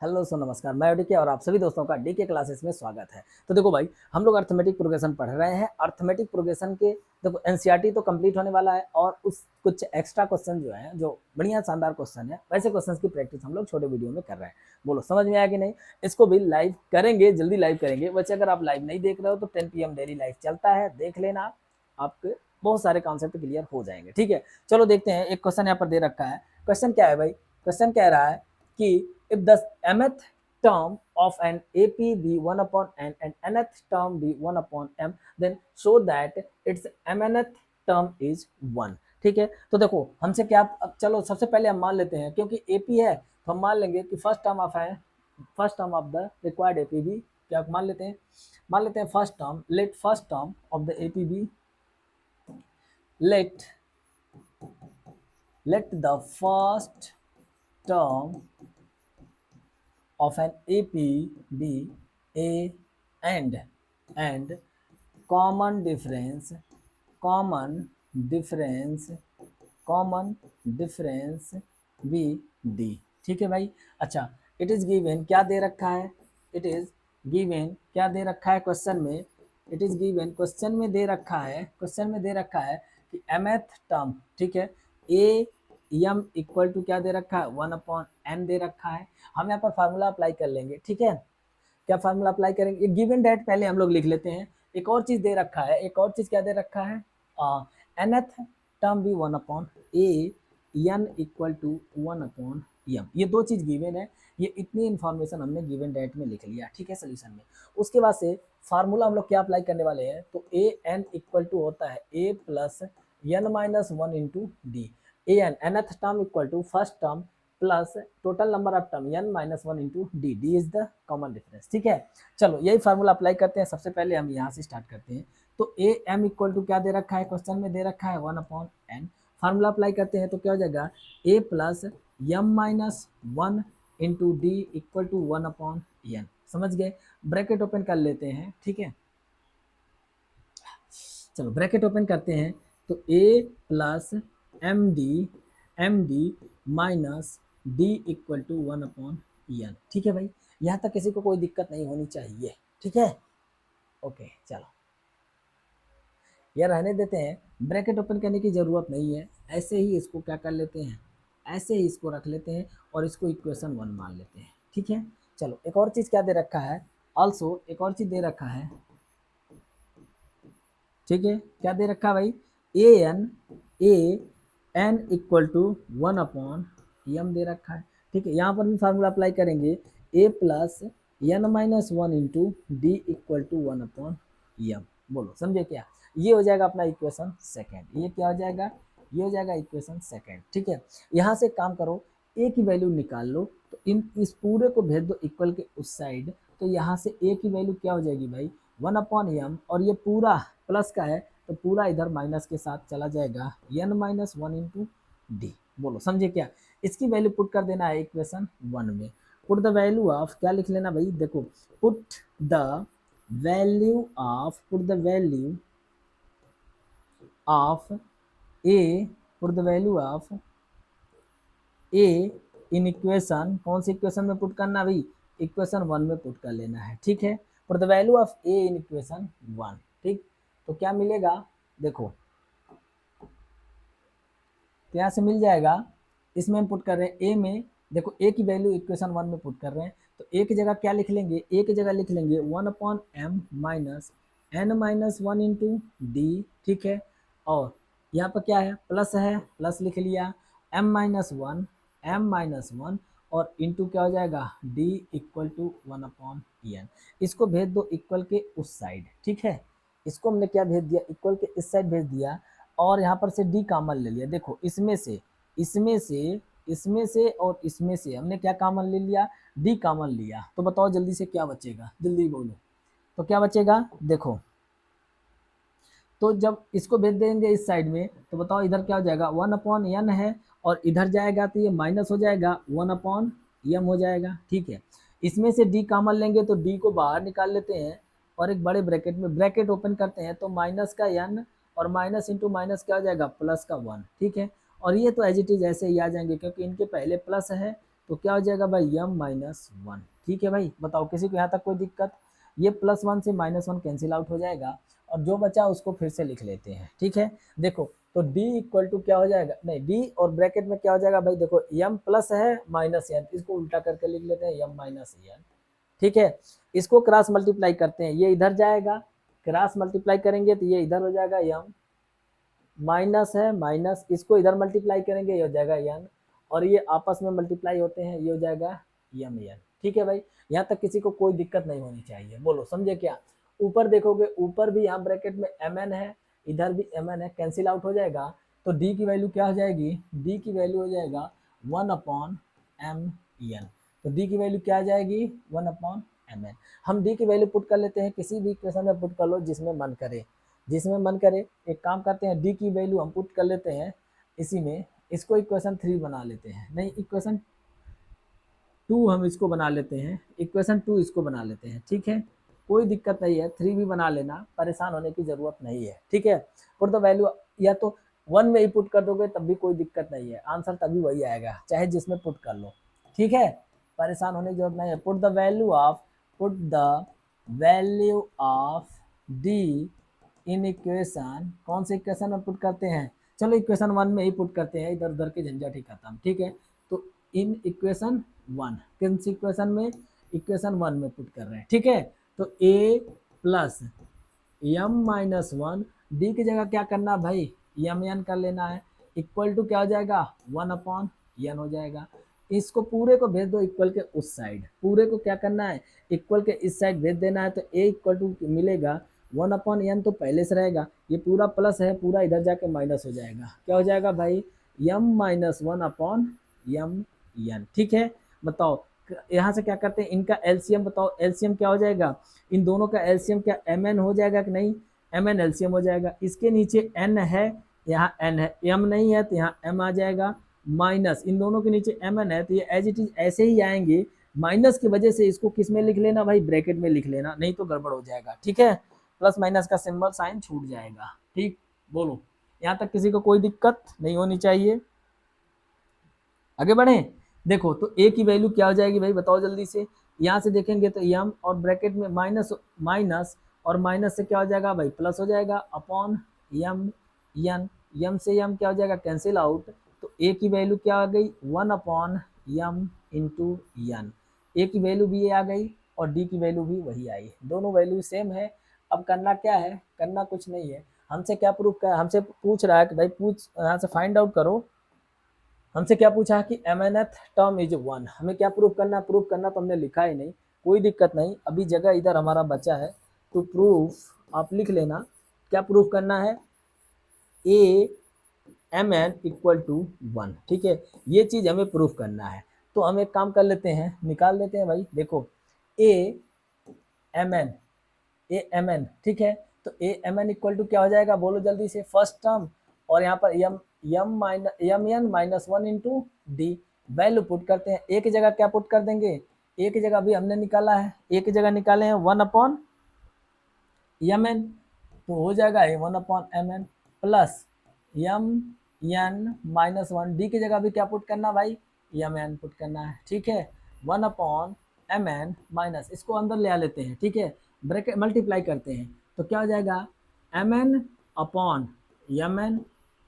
Hello सो नमस्कार, मैं DK और आप सभी दोस्तों का डीके क्लासेस में स्वागत है। तो देखो भाई, हम लोग अर्थमेटिक प्रोग्रेशन पढ़ रहे हैं। अर्थमेटिक प्रोग्रेशन के देखो एनसीईआरटी तो कंप्लीट होने वाला है और उस कुछ एक्स्ट्रा क्वेश्चन जो है, जो बढ़िया शानदार क्वेश्चन है, वैसे क्वेश्चन की प्रैक्टिस हम लोग छोटे वीडियो में कर रहे हैं। बोलो समझ में आया कि नहीं? इसको भी लाइव करेंगे, जल्दी लाइव करेंगे। वैसे अगर आप लाइव नहीं देख रहे हो तो 10 PM डेली लाइव चलता है, देख लेना, आपके बहुत सारे कॉन्सेप्ट क्लियर हो जाएंगे। ठीक है, चलो देखते हैं। एक क्वेश्चन यहाँ पर दे रखा है। क्वेश्चन क्या है भाई? क्वेश्चन कह रहा है कि if the mth term of an AP be 1 upon n and nth term be 1 upon m, then show that its mnth term is 1। ठीक है, तो देखो हमसे क्या, अब चलो सबसे पहले हम मान लेते हैं, क्योंकि AP है तो हम मान लेंगे कि first term of the required AP भी क्या मान लेते हैं first term, let first term of the AP भी, let the first term of an AP be a and common difference be d। ठीक है भाई। अच्छा, इट इज गिवन क्या दे रखा है? इट इज गिवन क्या दे रखा है क्वेश्चन में? इट इज गिवन क्वेश्चन में दे रखा है कि mth टर्म, ठीक है, ए एम इक्वल टू क्या दे रखा है? 1/n दे रखा है। हम यहाँ पर फार्मूला अप्लाई कर लेंगे। ठीक है, क्या फार्मूला अप्लाई करेंगे? गिवन डेट पहले हम लोग लिख लेते हैं। एक और चीज दे रखा है, एक और चीज क्या दे रखा है? nth टर्म भी 1/a n equal to 1/m। ये दो चीज गिवन है। ये इतनी इंफॉर्मेशन हमने गिवन डेट में लिख लिया। ठीक है, सोल्यूशन में। उसके बाद से फार्मूला हम लोग क्या अप्लाई करने वाले हैं? तो ए एन इक्वल टू होता है a plus n minus 1 into D. A N nth term equal to first term plus total number of term n minus 1 into D. D is the common difference. ठीक है, चलो यही formula apply करते हैं। सबसे पहले हम यहाँ से स्टार्ट करते हैं। तो ए एम इक्वल टू क्या दे रखा है? क्वेश्चन में दे रखा है 1/n। फार्मूला अप्लाई करते हैं तो क्या हो जाएगा? a plus m minus 1 into D equal to 1/n। समझ गए? ब्रैकेट ओपन कर लेते हैं। ठीक है, चलो ब्रैकेट ओपन करते हैं। तो a plus M D minus D equal to 1/n। ठीक है भाई, यहाँ तक किसी को कोई दिक्कत नहीं होनी चाहिए। ठीक है, ओके, चलो यह रहने देते हैं। ब्रैकेट ओपन करने की ज़रूरत नहीं है, ऐसे ही इसको क्या कर लेते हैं, ऐसे ही इसको रख लेते हैं और इसको इक्वेशन 1 मान लेते हैं। ठीक है, चलो एक और चीज़ क्या दे रखा है? ऑल्सो एक और चीज़ दे रखा है। ठीक है, क्या दे रखा है भाई? A N equal to 1/m दे रखा है। ठीक है, यहाँ पर भी फार्मूला अप्लाई करेंगे। A plus n minus 1 into D equal to 1/m। बोलो समझे क्या? ये हो जाएगा अपना इक्वेशन सेकेंड। ये क्या हो जाएगा? ये हो जाएगा इक्वेशन सेकेंड। ठीक है, यहाँ से काम करो, ए की वैल्यू निकाल लो। तो इस पूरे को भेज दो इक्वल के उस साइड। तो यहाँ से ए की वैल्यू क्या हो जाएगी भाई? 1/m, और ये पूरा प्लस का है तो पूरा इधर माइनस के साथ चला जाएगा, n माइनस 1 इंटू डी। बोलो समझे क्या? इसकी वैल्यू पुट कर देना है इक्वेशन 1 में। पुट द वैल्यू ऑफ, क्या लिख लेना भाई? देखो, put the value of A, put the value of A in equation, कौन सी इक्वेशन में पुट करना भाई? इक्वेशन 1 में पुट कर लेना है। ठीक है, put the value of A in equation 1। ठीक, तो क्या मिलेगा? देखो, तो यहाँ से मिल जाएगा। इसमें हम पुट कर रहे हैं ए में। देखो, ए की वैल्यू इक्वेशन 1 में पुट कर रहे हैं, तो ए की जगह क्या लिख लेंगे? ए की जगह लिख लेंगे 1/m minus n minus 1 into D. ठीक है, और यहाँ पर क्या है? प्लस है, प्लस लिख लिया। m माइनस 1 और इंटू क्या हो जाएगा? d equal to 1/n। इसको भेज दो इक्वल के उस साइड। ठीक है, इसको हमने क्या भेज दिया? इक्वल के इस साइड भेज दिया, और यहाँ पर से डी कॉमन ले लिया। देखो, इसमें से और इसमें से हमने क्या कॉमन ले लिया? डी कॉमन लिया। तो बताओ जल्दी से क्या बचेगा? जल्दी बोलो, तो क्या बचेगा? देखो, तो जब इसको भेज देंगे इस साइड में तो बताओ इधर क्या हो जाएगा? 1/n है, और इधर जाएगा तो ये माइनस हो जाएगा, 1/m हो जाएगा। ठीक है, इसमें से डी कॉमन लेंगे तो डी को बाहर निकाल लेते हैं और एक बड़े ब्रैकेट में ब्रैकेट ओपन करते हैं, तो माइनस का n और माइनस इंटू माइनस क्या हो जाएगा? प्लस का 1। ठीक है, और ये तो एज इट इज ऐसे ही आ जाएंगे, क्योंकि इनके पहले प्लस है तो क्या हो जाएगा भाई m-1। ठीक है भाई, बताओ किसी को यहाँ तक कोई दिक्कत? ये +1 से -1 कैंसिल आउट हो जाएगा और जो बचा उसको फिर से लिख लेते हैं। ठीक है, देखो तो d इक्वल टू क्या हो जाएगा, नहीं d और ब्रैकेट में क्या हो जाएगा भाई, देखो m प्लस है माइनस n, इसको उल्टा करके लिख लेते हैं m माइनस n। ठीक है, इसको क्रॉस मल्टीप्लाई करते हैं, ये इधर जाएगा, क्रॉस मल्टीप्लाई करेंगे तो ये इधर हो जाएगा m माइनस है माइनस, इसको इधर मल्टीप्लाई करेंगे ये हो जाएगा n, और ये आपस में मल्टीप्लाई होते हैं, ये हो जाएगा m n। ठीक है भाई, यहाँ तक किसी को कोई दिक्कत नहीं होनी चाहिए, बोलो समझे क्या? ऊपर देखोगे, ऊपर भी यहाँ ब्रैकेट में mn है, इधर भी mn है, कैंसिल आउट हो जाएगा, तो d की वैल्यू क्या हो जाएगी, d की वैल्यू हो जाएगा 1/mn। तो d की वैल्यू क्या आ जाएगी, 1/mn। हम d की वैल्यू पुट कर लेते हैं, किसी भी इक्वेशन में पुट कर लो जिसमें मन करे, जिसमें मन करे। एक काम करते हैं, d की वैल्यू हम पुट कर लेते हैं इसी में, इसको इक्वेशन 3 बना लेते हैं, नहीं इक्वेशन 2 हम इसको बना लेते हैं, इक्वेशन 2 इसको बना लेते हैं। ठीक है, कोई दिक्कत नहीं है, 3 भी बना लेना, परेशान होने की ज़रूरत नहीं है। ठीक है, पुट द वैल्यू, या तो 1 में ही पुट कर दोगे तब भी कोई दिक्कत नहीं है, आंसर तभी वही आएगा, चाहे जिसमें पुट कर लो। ठीक है, परेशान होने की जरूरत नहीं है। Put the value of D in equation, कौन से इक्वेशन में पुट करते हैं, चलो इक्वेशन 1 में ही पुट करते हैं, इधर उधर के झंझट ही खत्म। ठीक है, तो इन इक्वेशन 1, किन इक्वेशन में, इक्वेशन 1 में पुट कर रहे हैं। ठीक है, तो a प्लस m-1, d की जगह क्या करना भाई, mn कर लेना है, इक्वल टू क्या हो जाएगा, 1/n हो जाएगा। इसको पूरे को भेज दो इक्वल के उस साइड, पूरे को क्या करना है, इक्वल के इस साइड भेज देना है, तो a इक्वल टू मिलेगा 1/n, तो पहले से रहेगा, ये पूरा प्लस है, पूरा इधर जाके माइनस हो जाएगा, क्या हो जाएगा भाई, m-1/mn। ठीक है, बताओ यहाँ से क्या करते हैं, इनका एलसीएम बताओ, एलसीएम क्या हो जाएगा, इन दोनों का एलसीएम क्या mn हो जाएगा कि नहीं, mn एलसीएम हो जाएगा। इसके नीचे n है, यहाँ n है, m नहीं है तो यहाँ m आ जाएगा, माइनस इन दोनों के नीचे mn है, तो ये एज इट इज ऐसे ही आएंगे, माइनस की वजह से इसको किस में लिख लेना भाई, ब्रैकेट में लिख लेना, नहीं तो गड़बड़ हो जाएगा। ठीक है, प्लस माइनस का सिंबल साइन छूट जाएगा। ठीक, बोलो यहाँ तक किसी को कोई दिक्कत नहीं होनी चाहिए, आगे बढ़े। देखो तो a की वैल्यू क्या हो जाएगी भाई, बताओ जल्दी से, यहाँ से देखेंगे तो m और ब्रैकेट में माइनस माइनस, और माइनस से क्या हो जाएगा भाई, प्लस हो जाएगा अपॉन m n, m से m क्या हो जाएगा, कैंसिल आउट, तो a की वैल्यू क्या आ गई, 1/m इंटू n, a की वैल्यू भी ये आ गई और d की वैल्यू भी वही आई, दोनों वैल्यू सेम है। अब करना क्या है, करना कुछ नहीं है, हमसे क्या प्रूफ कर, हमसे पूछ रहा है कि भाई पूछ यहाँ से फाइंड आउट करो, हमसे क्या पूछा है कि mnth टर्म इज 1, हमें क्या प्रूफ करना है, प्रूफ करना तो हमने लिखा ही नहीं, कोई दिक्कत नहीं, अभी जगह इधर हमारा बचा है, तो प्रूफ आप लिख लेना, क्या प्रूफ करना है, a mn इक्वल टू 1। ठीक है, ये चीज़ हमें प्रूफ करना है, तो हम एक काम कर लेते हैं, निकाल लेते हैं भाई, देखो a mn, ठीक है, तो a mn इक्वल टू क्या हो जाएगा, बोलो जल्दी से, फर्स्ट टर्म, और यहाँ पर mn minus 1 into D, value put करते हैं, a की जगह क्या पुट कर देंगे, a की जगह अभी हमने निकाला है, a की जगह निकाले हैं 1/mn, तो हो जाएगा 1/mn plus mn minus 1, D की जगह भी क्या पुट करना भाई, mn पुट करना है। ठीक है, 1/mn माइनस, इसको अंदर ले आ लेते हैं, ठीक है, ब्रैकेट मल्टीप्लाई करते हैं, तो क्या हो जाएगा mn/mn।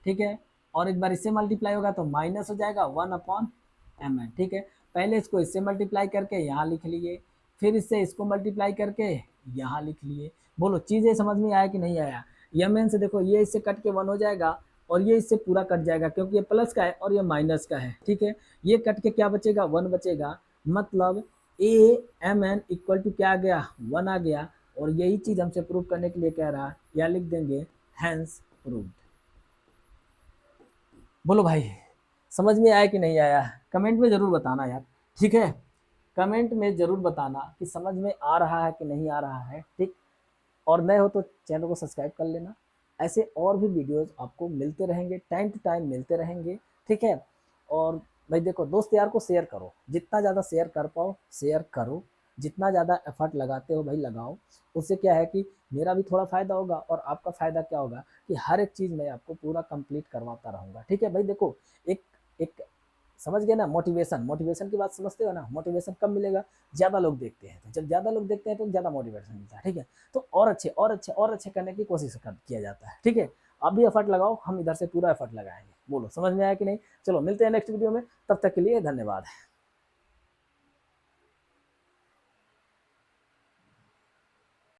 ठीक है, और एक बार इससे मल्टीप्लाई होगा तो माइनस हो जाएगा 1/mn। ठीक है, पहले इसको इससे मल्टीप्लाई करके यहाँ लिख लिए, फिर इससे इसको मल्टीप्लाई करके यहाँ लिख लिए, बोलो चीज़ें समझ में आया कि नहीं आया। mn से देखो ये इससे कट के 1 हो जाएगा और ये इससे पूरा कट जाएगा, क्योंकि ये प्लस का है और ये माइनस का है। ठीक है, ये कट के क्या बचेगा, 1 बचेगा, मतलब mn इक्वल टू क्या आ गया, 1 आ गया, और यही चीज़ हमसे प्रूव करने के लिए कह रहा है, या लिख देंगे हैंस प्रूव्ड। बोलो भाई समझ में आया कि नहीं आया, कमेंट में ज़रूर बताना यार। ठीक है, कमेंट में ज़रूर बताना कि समझ में आ रहा है कि नहीं आ रहा है। ठीक, और नए हो तो चैनल को सब्सक्राइब कर लेना, ऐसे और भी वीडियोस आपको मिलते रहेंगे, टाइम टू टाइम मिलते रहेंगे। ठीक है, और भाई देखो दोस्त यार को शेयर करो, जितना ज़्यादा शेयर कर पाओ शेयर करो, जितना ज़्यादा एफर्ट लगाते हो भाई लगाओ, उससे क्या है कि मेरा भी थोड़ा फ़ायदा होगा और आपका फ़ायदा क्या होगा कि हर एक चीज़ मैं आपको पूरा कंप्लीट करवाता रहूँगा। ठीक है भाई, देखो एक एक समझ गए ना। मोटिवेशन, मोटिवेशन की बात समझते हो ना। मोटिवेशन कब मिलेगा, ज़्यादा लोग देखते हैं, तो जब ज़्यादा लोग देखते हैं तो ज़्यादा मोटिवेशन मिलता है, ठीक है। तो और अच्छे और अच्छे और अच्छे करने की कोशिश किया जाता है, ठीक है। आप भी एफर्ट लगाओ, हम इधर से पूरा एफर्ट लगाएंगे। बोलो समझ में आया कि नहीं। चलो मिलते हैं नेक्स्ट वीडियो में, तब तक के लिए धन्यवाद।